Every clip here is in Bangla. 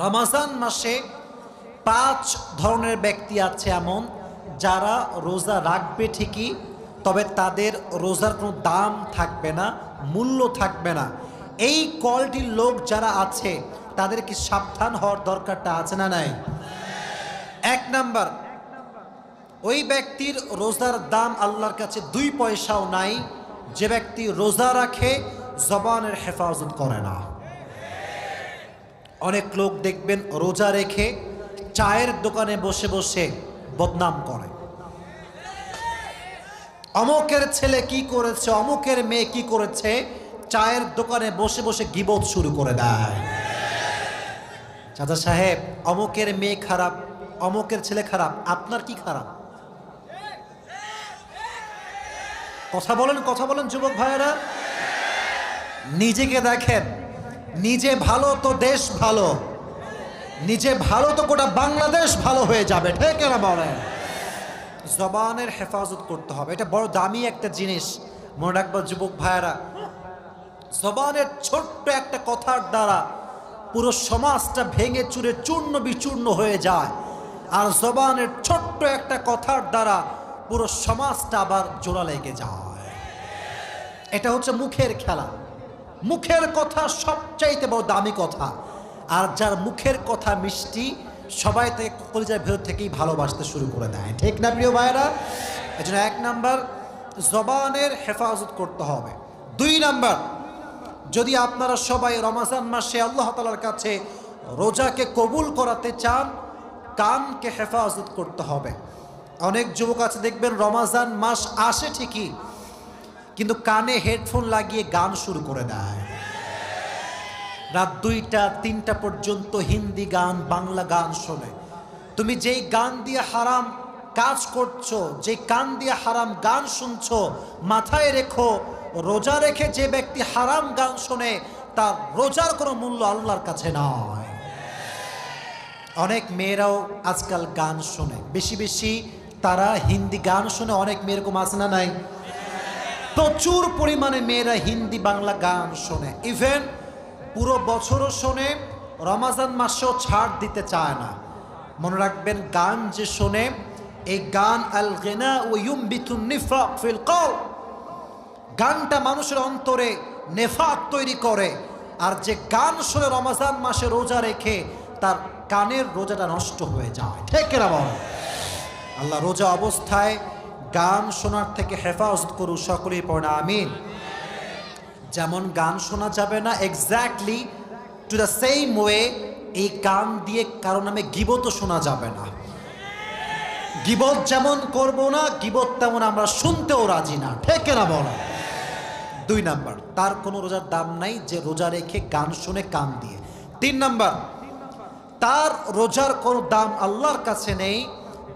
রমজান মাসে 5 ধরনের ব্যক্তি আছে এমন যারা রোজা রাখবে ঠিকই, তবে তাদের রোজার কোনো দাম থাকবে না, মূল্য থাকবে না। এই কোয়ালিটির লোক যারা আছে তাদেরকে সাবধান হওয়ার দরকারটা আছে না নাই? 1 নাম্বার, ওই ব্যক্তির রোজার দাম আল্লাহর কাছে 2 পয়সাও নাই যে ব্যক্তি রোজা রাখে জবানের হেফাজত করে না। অনেক লোক দেখবেন রোজা রেখে চায়ের দোকানে বসে বসে বদনাম করে, অমুকের ছেলে কি করেছে, অমুকের মেয়ে কি করেছে, চায়ের দোকানে বসে বসে গীবত শুরু করে দেয়। চাচা সাহেব, অমুকের মেয়ে খারাপ, অমুকের ছেলে খারাপ, আপনার কি খারাপ? কথা বলেন যুবক ভাইয়েরা। নিজেকে দেখেন, নিজে ভালো তো দেশ ভালো, নিজে ভালো তো গোটা বাংলাদেশ ভালো হয়ে যাবে, ঠিক না বলেন? জবানের হেফাজত করতে হবে, এটা বড় দামি একটা জিনিস। মনে রাখবা যুবক ভাইয়েরা, জবানের ছোট্ট একটা কথার দ্বারা পুরো সমাজটা ভেঙে চুরে চূর্ণ বিচূর্ণ হয়ে যায়, আর জবানের ছোট্ট একটা কথার দ্বারা পুরো সমাজটা আবার জোড়া লেগে যায়। এটা হচ্ছে মুখের খেলা। মুখের কথা সবচাইতে বড় দামি কথা, আর যার মুখের কথা মিষ্টি সবাই তাকে কলিজার ভেতর থেকেই ভালোবাসতে শুরু করে দেয়, ঠিক না প্রিয় ভাইয়েরা? এজন্য 1 নাম্বার, জবানের হেফাজত করতে হবে। 2 নাম্বার, যদি আপনারা সবাই রমজান মাসে আল্লাহ তাআলার কাছে রোজাকে কবুল করাতে চান, কানকে হেফাজত করতে হবে। অনেক যুবক আছে দেখবেন রমজান মাস আসে ঠিকই, কিন্তু কানে হেডফোন লাগিয়ে গান শুরু করে দেয়। রাত 2টা 3টা পর্যন্ত হিন্দি গান, বাংলা গান শোনে। তুমি যেই গান দিয়ে হারাম কাজ করছো, যে কান দিয়ে হারাম গান শুনছো, মাথায় রেখো রোজা রেখে যে ব্যক্তি হারাম গান শোনে তার রোজার কোনো মূল্য আল্লাহর কাছে নয়। অনেক মেয়েরাও আজকাল গান শোনে, বেশি বেশি তারা হিন্দি গান শোনে। অনেক মেয়ে এরকম আছে না নাই? প্রচুর পরিমাণে মেয়েরা হিন্দি বাংলা গান শোনে, ইভেন পুরো বছরও শোনে, রমজান মাসেও ছাড় দিতে চায় না। মনে রাখবেন, গান যে শোনে, এই গান আল গিনা ওয়া ইউমবিতুন নিফাক ফিল কলব, গানটা মানুষের অন্তরে নেফাক তৈরি করে। আর যে গান শোনে রমজান মাসে রোজা রেখে, তার কানের রোজাটা নষ্ট হয়ে যায়, ঠিক না বল? আল্লাহ রোজা অবস্থায় গান শোনার থেকে হেফাজত করুন, সকলেই পড়ে আমিন। যেমন গান শোনা যাবে না, exactly to the same way এই গান দিয়ে কারো নামে গীবতও শোনা যাবে না। গীবত যেমন করব না, গীবত তেমন আমরা শুনতেও রাজি না, ঠিক না বল? 2 নাম্বার, তার কোনো রোজার দাম নাই যে রোজা রেখে গান শুনে কান দিয়ে। 3 নাম্বার, তার রোজার কোনো দাম আল্লাহর কাছে নেই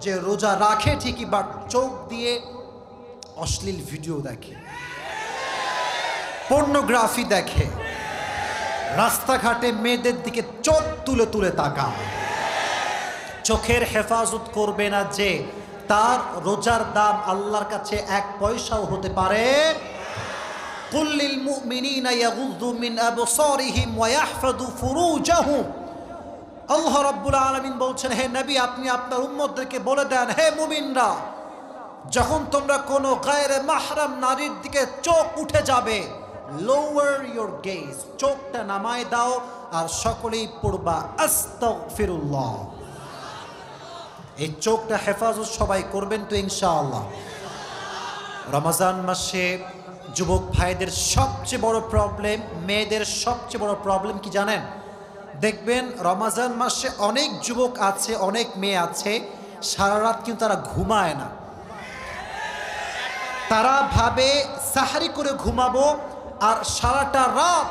যে রোজা রাখে ঠিকই বাট চোখ দিয়ে অশ্লীল ভিডিও দেখে, পর্নোগ্রাফি দেখে, রাস্তাঘাটে মেয়েদের দিকে চোখ তুলে তুলে তাকায়। চোখের হেফাজত করবে না যে, তার রোজার দাম আল্লাহর কাছে 1 পয়সাও হতে পারে। কুল লিল মুমিনিনা ইয়াগুযু মিন আবসারিহিম ওয়া ইয়াহফাযু ফুরুজাহুম। আল্লাহ রাব্বুল আলামিন বলছেন, হে নবী, আপনি আপনার উম্মতদেরকে বলে দেন, হে মুমিনরা, যখন তোমরা কোনো গায়রে মাহরাম নারীর দিকে চোখ উঠে যাবে, লোয়ার ইউর গেজ, চোখটা নামায় দাও, আর সকলেই পড়বা আস্তাগফিরুল্লাহ। এই চোখটা হেফাজত সবাই করবেন তো ইনশাআল্লাহ? রমজান মাসে যুবক ভাইদের সবচেয়ে বড় প্রবলেম, মেয়েদের সবচেয়ে বড় প্রবলেম কি জানেন? দেখবেন রমজান মাসে অনেক যুবক আছে, অনেক মেয়ে আছে, সারা রাত কিন্তু তারা ঘুমায় না। তারা ভাবে সাহারি করে ঘুমাবো, আর সারাটা রাত